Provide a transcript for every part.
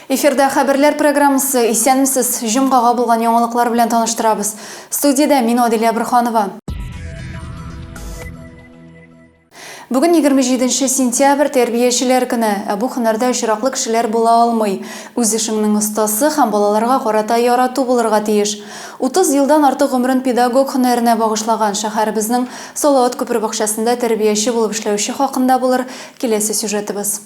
Эфирда хабарлар программасы исәнмесез жұмғаға болған яңалыклар белән таныштырабыз. Студияда мин Аделя Бруханова. Бүген 27 сентябрь тәрбиячеләр көне. Бу һөнәрдә очраклы кешеләр була алмый. Үз эшеңнең остасы һәм балаларга карата ярату булырга тиеш. 30 елдан артык гомерен педагог һөнәренә багышлаган шәһәребезнең Салават күпер бакчасында тәрбияче булып эшләүче хакында булыр киләсе сюжетыбыз.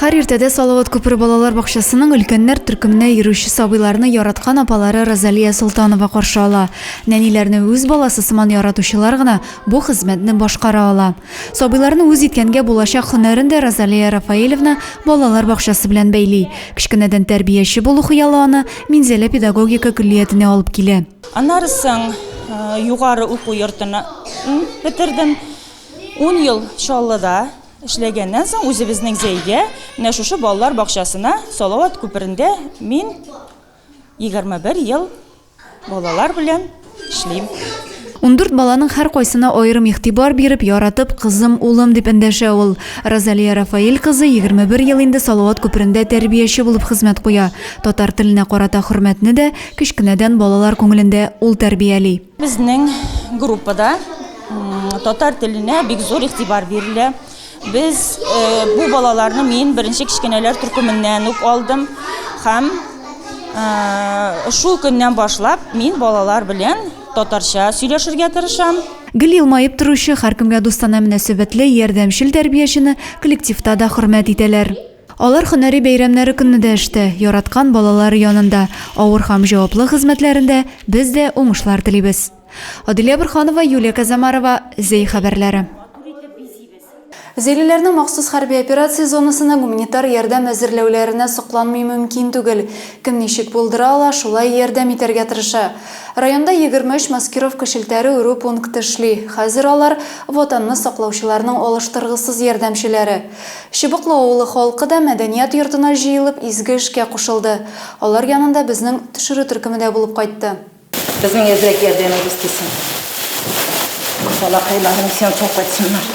Һәр иртәдә Салават күпер балалар бакчасының өлкәннәр төркеменә йөрүче сабыйларны яраткан апалары Розалия Солтанова каршы ала. Нәниләрне үз баласы сыман яратучылар гына бу хезмәтне башкара ала. Сабыйларны үз иткәнгә булачак һөнәрен дә Розалия Рафаиловна балалар бакчасы белән бәйли. Кичкенәдән тәрбияче булу хыялы аны Минзәлә педагогика көллиятенә алып килә. Аннарысын югары уку йортына бетердем. 10 ел Чаллыда эшләгәннән соң үзебезнең зәйгә менә шушы балалар бакчасына Салават күперендә мин 21 ел балалар белән эшлим. 14 баланың һәр кайсына аерым игътибар биреп, яратып, кызым, улым дип эндәшә ул. Розалия Рафаил кызы 21 ел инде Салават күперендә тәрбияче булып хезмәт куя. Татар теленә карата хөрмәтне дә кичкенәдән балалар күңелендә ул тәрбияли. Безнең группада татар теленә бик зур игътибар бирелә. Biz bu балаларны мин беренче кичкенәләр төркеменнән үк алдым һәм шул көннән башлап мин балалар белән татарча сөйләшергә тырышам. Гел елмаеп торучы, һәркемгә дустана мөнәсәбәтле, ярдәмчел тәрбиячене коллективта да хөрмәт итәләр. Алар һөнәри бәйрәмнәре көнендә эштә, яраткан балалар янында, авыр һәм җаваплы хезмәтләрендә без дә уңышлар телибез. Аделя Бруханова, Юлия Казамарова, Зәй хәбәрләре. Зәйлеләрнең махсус хәрби операция зонасына гуманитар ярдәм әзерләүләренә сокланмый мөмкин түгел. Кем ничек булдыра ала, шулай ярдәм итәргә тырыша. Районда 23 маскировка шелтәре үрү пункты эшли. Хәзер алар ватанны саклаучыларның алыштыргысыз ярдәмчеләре. Чыбыклы авылы халкы да мәдәният йортына җыелып изге эшкә кушылды. Алар янында безнең төшерү төркемендә булып кайтты. Безнең әзрәк ярдәмебез тисен. Балакайларны сен соқпатсыннар.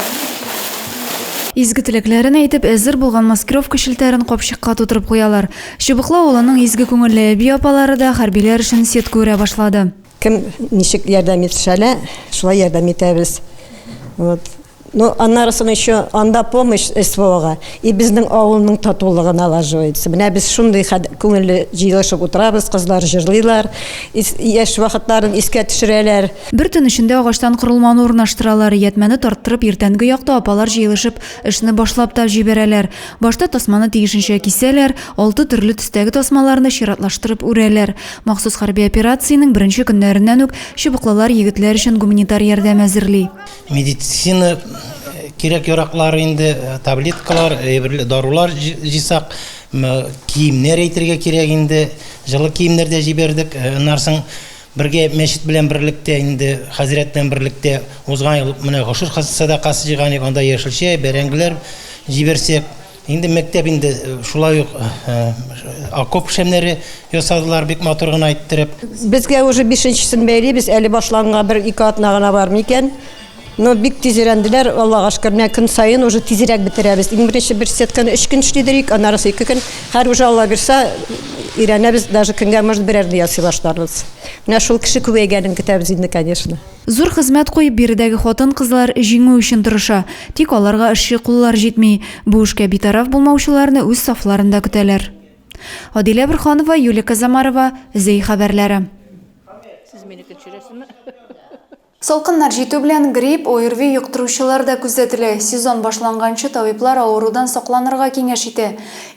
Изге теләкләрен әйтеп, әзер булган маскировка шелтәрен капчыкка тутырып куялар. Чыбыклы авылының изге күңелле әби апалары да хәрбиләр өчен сет күрә башлады. Кем ничек ярдәм итешәлә, шулай ярдәм итәбез. Вот. Ну, аннарысын еще анда помощь СВОга и безнең авылның татулыгын налаживается. Менә без шундый күңелле җыелышып утырабыз, кызлар җырлыйлар, яшь вакытларын искә төшерәләр. Бер төн эчендә агачлан корылманы урнаштыралар, ятмәне тарттырып, иртәнге якта апалар җыелышып, эшне башлап та җибәрәләр. Башта тасманы тиешенчә кисәләр, 6 төрле төстәге тасмаларны чиратлаштырып үрәләр. Махсус хәрби операциянең беренче көннәреннән үк чыбыклылар егетләр өчен гуманитар ярдәм әзерли. Медицина кирәк яраклары инде, таблеткалар, дарулар җисак, киемнәр әйтергә кирәк инде, җылы киемнәр дә җибәрдек. Нарсын бергә мәчет белән берлектә инде, хәзрәт белән берлектә узган ел менә гашур садакасы җыйган, анда яшелчә, бәрәңгеләр җибәрсәк, инде мәктәп инде шулай ук окоп шәмнәре ясадылар, бик матур гына иттереп. Безгә уже 5-нчесен бәйлибез, әле башланган бер 2 атна гына бар микән. Но бик тизрәнделәр, Аллага шөкер, менә көн сайын уже тизрәк бетерәбез. Иң беренче бер сетканы 3 көн эшлидек, аннары 2 көн. Һәр уже Алла бирсә, ирәнәбез, даже көнгә может берәр ясый башларбыз. Менә шул кеше күбәйгәнен көтәбез инде, конечно. Зур хезмәт куеп биредәге хатын-кызлар җиңү өчен тырыша. Тик аларга эшче куллар җитми. Бу эшкә битараф булмаучыларны үз сафларында көтәләр. Аделя Бруханова, Юлия Казамарова, Зәй хәбәрләре. Сез мине кечерәсезме? Салкыннар җитү белән грипп, ОРВИ йоктыручылар да күзәтелә. Сезон башланганчы табиблар авырудан сакланырга киңәш итә.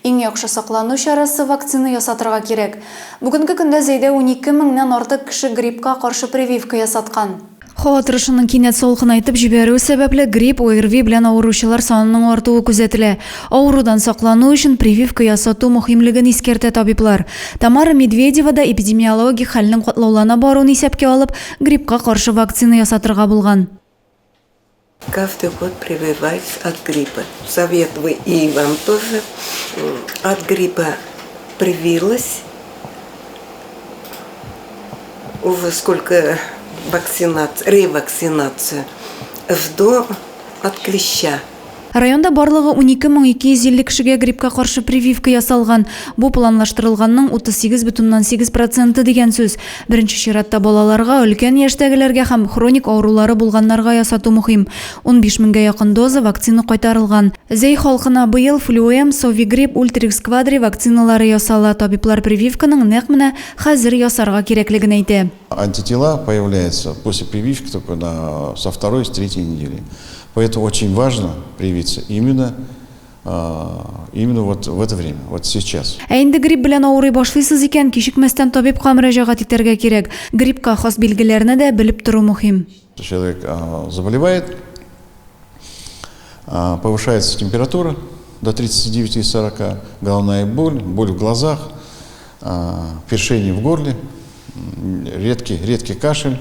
Иң яхшы саклану чарасы вакцина ясатырга кирәк. Бүгенге көндә Зәйдә 12 меңнән артык кеше гриппка каршы прививка ясаткан. Һава торышының кинәт салкынайтып җибәрү сәбәпле грипп, ОРВИ белән авыручылар санының артуы күзәтелә. Авырудан саклану өчен прививка ясату мөһимлеген искәртә табиблар. Тамара Медведева да эпидемиологик хәлнең катлаулана баруын исәпкә алып, гриппка каршы вакцина ясатырга булган. Каждый год прививаюсь от гриппа. Советую и вам тоже. От гриппа привилась. Увы, сколько ревакцинация. ВДО от клеща. Районда барлығы 12,250 кішіге гриппқа қаршы прививка ясалған. Бұл планлаштырылғанның 38,8% деген сөз. Бірінші ширатта балаларға, үлкен яштәгілерге һәм хроник аурулары болғанларға ясату мұхим. 15 меңгә якын доза вакцина қайтарылған. Зей халқына быйыл флюэм, совигрипп, ультрикс квадри вакциналары ясала. Табиблар прививканың нәқ менә хәзер ясарга кирәклеген әйтә. Антитела появляются после прививки только со 2-3 недели. Поэтому очень важно привиться именно вот в это время, вот сейчас. Инде грипп белән авырый башлыйсыз икән, кичекмәстән табибка мөрәҗәгать итәргә кирәк. Гриппка хас билгеләрне дә белеп тору мөһим. Человек заболевает, повышается температура до 39-40, головная боль, боль в глазах, першение в горле, редкий кашель.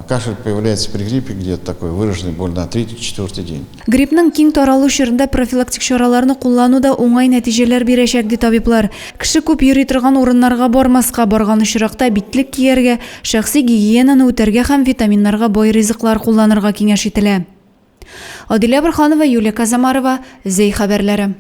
Кашель появляется при гриппе, где-то такой выраженный боль на 3-4 день. Гриппның киң таралу чорында профилактик чараларны куллануда уңай нәтиҗәләр бирәчәк ди табиблар. Кеше күп йөри торган урыннарга бармаска, барган очракта битлек кияргә, шәхси гигиенаны үтәргә һәм витаминнарга бай ризыклар кулланырга киңәш ителә. Адилә Борханова, Юлия Казамарова, Зей хәбәрләре.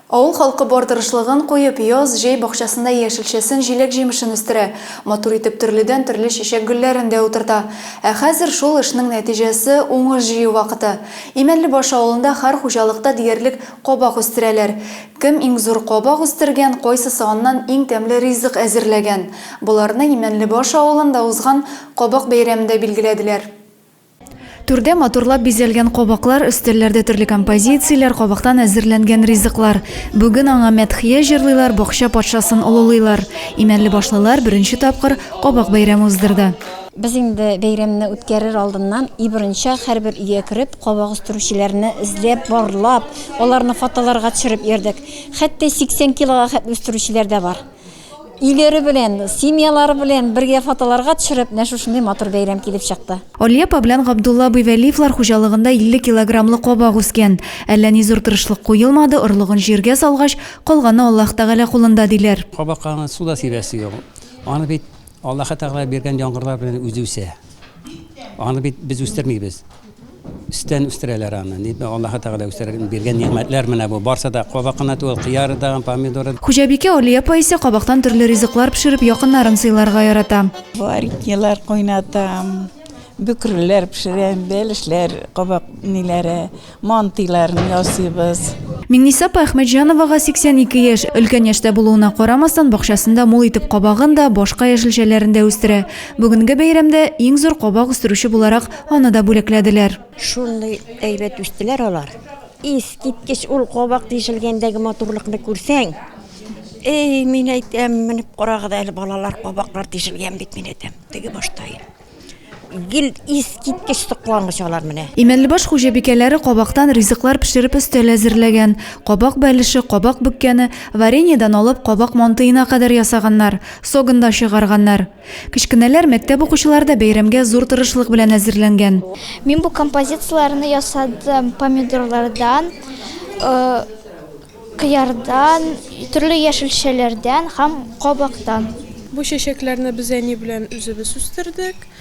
Авыл халкы бар тырышлыгын куеп, яз җәй бакчасында яшелчәсен, җиләк җимешен үстерә. Матур итеп төрледән төрле чәчәк гөлләрен дә утырта. Ә хәзер шул эшнең нәтиҗәсе уңыш җыю вакыты. Имәнле баш авылында һәр хуҗалыкта диярлек кабак үстерәләр. Кем иң зур кабак үстергән, кайсы сагыннан иң тәмле ризык әзерләгән. Буларны Имәнле баш авылында узган кабак бәйрәмендә билгеләделәр. Түрдә матурлап бизәлгән кабаклар, өстәлләрдә төрле композицияләр, кабактан әзерләнгән ризыклар. Бүген аңа мәдхия җырлыйлар, бакча патшасын олылыйлар. Имәнле башлылар беренче тапкыр кабак бәйрәме уздырды. Biz инде бәйрәмне үткәрер алдыннан иберенчә һәрбер өйгә кереп, кабак үстерүчеләрне эзләп, барлап, аларны фотоларга төшереп йөрдек. Хәтта 80 килога хәтле үстерүчеләр дә бар. Үйләре белән, семьялары белән бергә фотоларга төшереп, нәшә шундый матур бәйрәм килеп чыкты. Алия белән Габдулла Бывәлиевлар хуҗалыгында 50 килограммлы кабак үскән. Әллә ни зур тырышлык куелмады, орлыгын җиргә салгач, калганы Аллаһ Тәгалә кулында диләр. Кабакка суда сибәсе юк. Аны бит Аллаһ Тәгалә биргән яңгырлар белән үзе үсә. Аны бит без үстермибез. Üstten üstüreler anı. Allah'a Teala bergen nimetler менә бу. Барса да кабакны түгел, кыяры да, помидоры. Хуҗабикә Алия пайсы кабактан төрле ризыклар пешереп якыннарын сыйларга ярата. Вареньелар кайнатам, бөкреләр пешерәм, бәлешләр, кабак ниләре, мантиларны ясыйбыз. Миңниса Әхмәтҗановага 82 яшь. Өлкән яшьтә булуына карамастан, бакчасында мул итеп кабагын да, башка яшелчәләрен дә үстерә. Бүгенге бәйрәмдә иң зур кабак үстерүче буларак аны да бүләкләделәр. Шундый әйбәт үстеләр алар. Искиткеч ул кабак тишелгәндәге матурлыкны күрсәң, мин әйтәм, менеп карагыда әле балалар кабаклар тишелгән бит, мин әйтәм, теге баштай. Гел искиткеч соклангыч алар менә. Имәнлебаш хуҗабикәләре кабактан ризыклар пешереп өстәл әзерләгән. Кабак бәлеше, кабак бөккәне, вареньедан алып кабак мантыена кадәр ясаганнар, согында чыгарганнар. Кичкенәләр мәктәп укучылары да бәйрәмгә зур тырышлык белән әзерләнгән. Мин бу композицияларны ясадым помидорлардан, кыярдан, төрле яшелчәләрдән һәм кабактан. Бу чәчәкләрне без әни белән үзебез үстердек.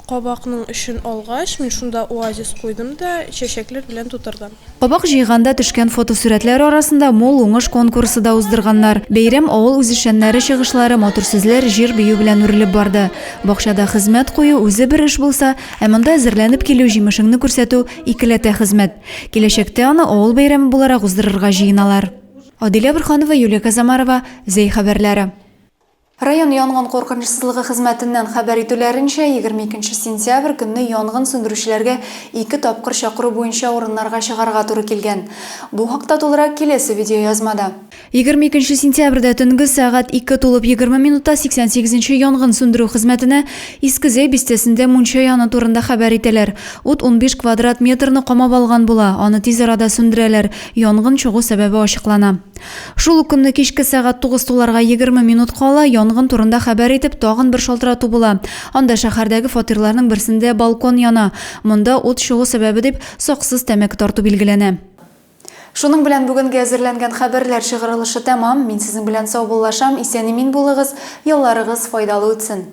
Кабакның өчен алгач, мин шунда оазис куйдым да, чәчәкләр белән тутырдым. Кабак җыйганда төшкән фотосурәтләр арасында мул уңыш конкурсы да уздырганнар. Бәйрәм авыл үзешчәннәре чыгышлары, матур сүзләр, җир бию белән үрелеп барды. Бакчада хезмәт кую үзе бер эш булса, ә монда әзерләнеп килү җимешеңне күрсәтү икеләтә хезмәт. Киләчәктә аны авыл бәйрәме буларак уздырырга җыеналар. Адилә Борханова, Юлия Казамарова, Зей хәбәрләре. Район янгын куркынычсызлыгы хезмәтеннән хәбәр итүләренчә 22 сентябрь көнне янгын сөндерүчеләргә 2 тапкыр чакыру буенча урыннарга чыгарга туры килгән. Бу хакта тулырак киләсе видеоязмада. 22 сентябрьдә төнге сәгать 2:20 88-нче янгын сөндерү хезмәтенә Иске Зей бистәсендә мунча яны турында хәбәр итәләр. Ут 15 квадрат метрны камап алган була. Аны тиз арада сөндерәләр. Янгын чыгу сәбәбе ачыклана. Шул көнне кичке сәгать 9 туларга 20 минут кала янгын турында хәбәр итеп тагын бер шалтырату була. Анда шәһәрдәге фатирларның берсендә балкон яна. Монда ут чыгу сәбәбе дип саксыз тәмәке тарту билгеләнә. Шуның белән бүгенге әзерләнгән хәбәрләр чыгарылышы тәмам. Мин сезнең белән сау буллашам. Исән-имин булыгыз, елларыгыз файдалы үтсен.